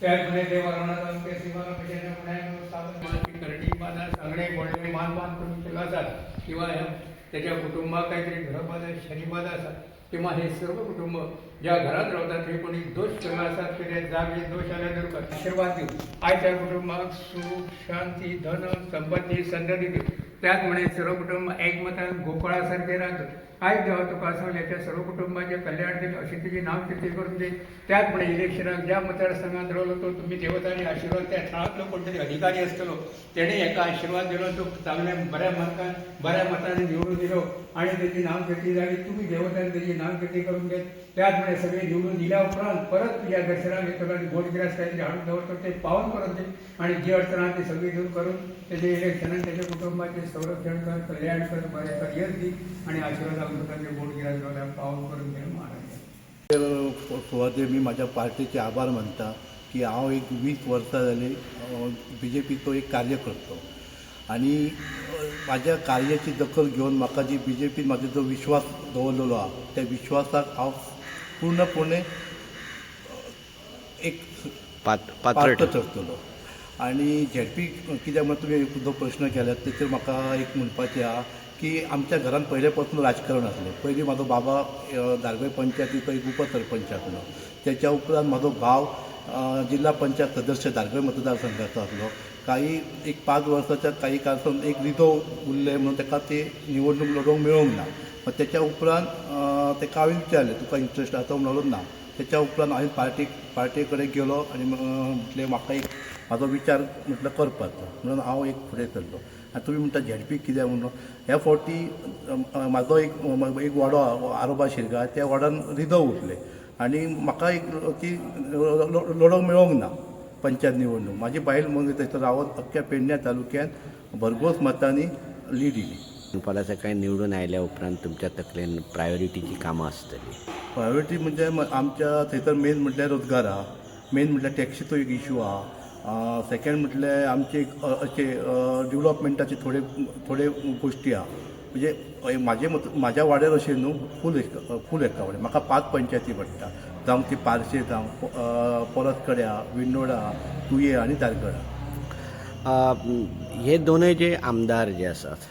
त्याचप्रमाणे देवाराणाचा मुख्य सीमाला करडी बाजार सांगणे बोलणे मानपान करून केला जात किंवा त्याच्या कुटुंबात काहीतरी घरबाजार शनिबाजार असतात किंवा हे सर्व कुटुंब ज्या घरात राहतात हे कोणी दोष केला असतात की त्या जागे दोष आल्यानंतर आशीर्वाद देऊ आई त्या कुटुंबात सुख शांती धन संपत्ती संतती देऊ. त्याचमुळे सर्व कुटुंब एकमताने गोकुळासारखे राहतं. काय देवा तुका असं याच्या सर्व कुटुंबाचे कल्याण देईल अशी तुझी नाव कीर्ती करून दे. त्याचमुळे इलेक्शनात ज्या मतदारसंघात राहिलो तो तुम्ही देवतांनी आशीर्वाद त्या शाळातलो कोणतरी अधिकारी असतो त्याने एका आशीर्वाद दिलो तो चांगल्या बऱ्या मताने निवडून दिलो आणि त्याची नाव कीर्ती झाली. तुम्ही देवतांनी त्याची नाव कीर्ती करून घेत. त्याचमुळे सगळे निवडून दिल्या उपरांत परत तुझ्या दर्शनाला येतो आणि गोडगिरास काही झाडून जवळ ते पावन करून दे आणि जी अडचण ते सगळी दूर करून त्याचे इलेक्शन त्याच्या कुटुंबाचे संरक्षण कर कल्याण कर बऱ्या कर यश दे आणि आशीर्वाद अमृताचे गोडगिरास पावन करून घे महाराज. सुवातेर मी माझ्या पार्टीचे आभार मानता की हांव एक 20 वर्सां जाली BJPचो एक कार्य करतो आणि माझ्या कार्याची दखल घेऊन म्हाका जी BJP माझा जो विश्वास दवरलेलो हा त्या विश्वासाक हांव पूर्णपणे एक पात्र ठरतलो. आणि झेडपी कित्याक म्हण तुमी जो प्रश्न केल्यात तेचेर म्हाका एक म्हणपाचें आहा की आमच्या घरान पयले पासून राजकारण आसलें. पयलीं म्हाजो बाबा धारगळे पंचायतीचो एक उपसरपंच आसलो. त्याच्या उपरांत म्हाजो भाव जिल्हा पंचायत सदस्य धारगळे मतदारसंघाचो आसलो. काही एक 5 वर्साच्या काही काळासून एक रिदो उरले म्हणून ताका ते निवडणूक लढोवंक मेळोंक ना. त्याच्या उपरांत ताका हांवें विचारलें तुका इंट्रस्ट आसा तो म्हणलो ना. त्याच्या उपरांत हांवें पार्टी कडेन गेलो आनी म्हटलें म्हाका एक म्हाजो विचार म्हटल्यार करपाचो म्हणून हांव एक फुडें सरलो. आनी तुमी म्हणटा झेडपी कित्याक म्हणून ह्या फावटी म्हाजो एक वाडो आरोबा शिरगाळ त्या वाड्यान रिदो उरले आनी म्हाका एक ती लढोवंक मेळोंक ना पंचायत निवडणूक. म्हाजी बायल मग थंयसर रावत अख्ख्या पेडण्या तालुक्यात भरघोस मतांनी लीड दिली. फाल्यां सकाळी निवडून आयल्या उपरांत तुमच्या तकलेन प्रायोरिटीची कामां आसतली. प्रायोरिटी म्हणजे आमच्या थंयसर मेन म्हटल्यार रोजगार आहा, मेन म्हटल्यार टॅक्सीचो एक इशू आहा, सेकंड म्हटल्यार आमचे अशे डेवलॉपमेंटाचे थोडे गोश्टी आहा. म्हणजे म्हाज्या वाड्यार अशें न्हू फूल एकावडे म्हाका 5 पंचायती पडटा जावं ती पार्शे जावं परतकड्या विंडोडा तुये आनी दारगडा. हे दोनूय जे आमदार जे आसात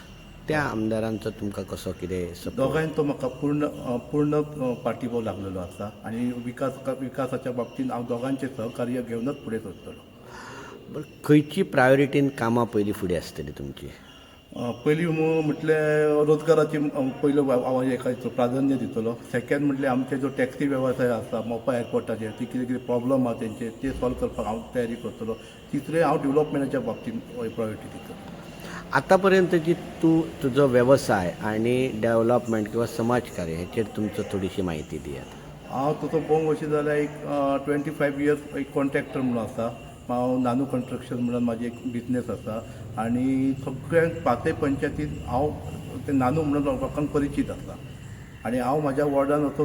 त्या आमदारांचो तुमकां कसो कितें दोगांयचो म्हाका पूर्ण पाठिंबो लागलेलो आसा आनी विकासाच्या बाबतींत हांव दोगांचें सहकार्य घेवनच फुडें सरतलो. बरं, खंयची प्रायोरिटीन कामां पयलीं फुडें आसतली तुमची? पयलीं म्हटल्यार रोजगाराची पयलो हेका प्राधान्य दितलो. सेकंड म्हटल्यार आमचे जो टॅक्सी वेवसाय आसा मोपा एअरपोर्टाचेर ती कितें कितें प्रॉब्लम आहा तेंचे ते सॉल्व करपाक हांव तयारी करतलो. तिसरें हांव डेवलॉपमेंटाच्या बाबतींत प्रायोरिटी दितलो. आतां पर्यंत जी तुजो वेवसाय आनी डेवलॉपमेंट किंवा समाजकार्य हेचेर तुमचो थोडीशी म्हायती दियात. हांव तसो पळोवंक वचत जाल्यार एक 25 इयर्स एक कॉन्ट्रॅक्टर म्हणून आसा. हांव नानू कन्स्ट्रक्शन म्हणून म्हाजें एक बिजनेस आसा आनी सगळ्यांक 5 पंचायतीन हांव ते नानू म्हणून लोकांक परिचीत आसा. आनी हांव म्हाज्या वॉर्डान असो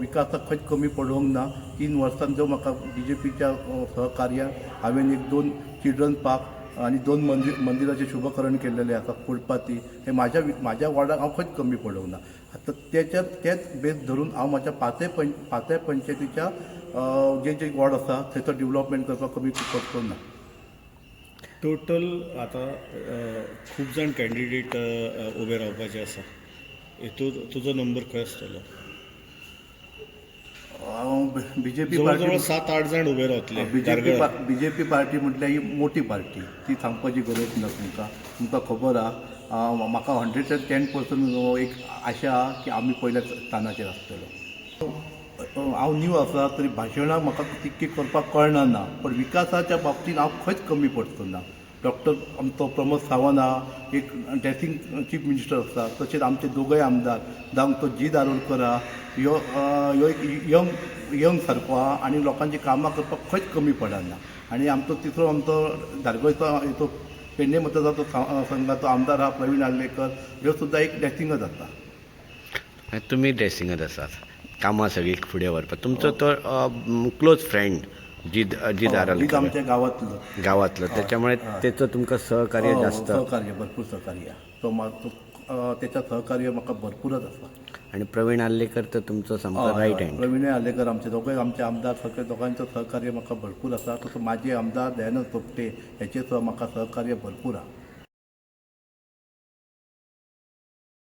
विकासाक खंयच कमी पडोवंक ना. 3 वर्सांत जो म्हाका BJPच्या सहकार्यान हांवें एक 2 चिल्ड्रन पार्क आनी 2 मंदिराचें शुभकरण केल्लेलें आसा फुडपाती. हे म्हाज्या वॉर्डाक हांव खंयच कमी पडोवंक ना. आतां तेच बेस धरून हांव म्हाज्या 5 पंचायतीच्या जे वॉर्ड आसा थंयसर डेवलॉपमेंट करपाक कमी पडटलो ना. टोटल आतां खूब जाण कॅन्डिडेट उबे रावपाचे आसा. हेतूंत तुजो नंबर खंय आसतलो? BJP जवळ 7-8 जाण उबे रावतले. BJP पार्टी म्हटल्यार ही मोठी पार्टी ती सांगपाची गरज ना. तुमकां खबर आहा म्हाका 110% एक आशा आहा की आमी पयल्या स्थानाचेर आसतलो. हांव न्यू आसा तरी भाशणां म्हाका तितकी करपाक कळना ना पण विकासाच्या बाबतींत हांव खंयच कमी पडचो ना. डॉक्टर आमचो प्रमोद सावंत आहा एक ड्रेसिंग चीफ मिनिस्टर आसा. तशेंच आमचे दोगय आमदार जावं तो जी दारोडकर आहा ह्यो एक यंग सारको आहा आनी लोकांची कामां करपाक खंयच कमी पडना. आनी आमचो धारगोळचो हेचो पेडणे मतदार संघाचो आमदार आहा प्रवीण आर्लेकर ह्यो सुद्दां एक ड्रेसिंगच आसा. तुमी ड्रेसिंगत आसात कामां सगळी फुडें व्हरपाक. तुमचो तो क्लोज फ्रेंड जी दाराल आमच्या गांवांतलो त्याच्यामुळे तेचो तुमकां सहकार्य जास्त सहकार्य भरपूर सहकार्य तो त्याचं सहकार्य म्हाका भरपूरच आसा. आणि प्रवीण आल्लेकर तर तुमचं सामको रायट हँड. प्रवीण आलेकर आमचे दोघे आमचे आमदार सगळे दोघांचं सहकार्य म्हाका भरपूर आसा. तसो माझे आमदार दयानंद सोपटे याचे सुद्धा म्हाका सहकार्य भरपूर आहा.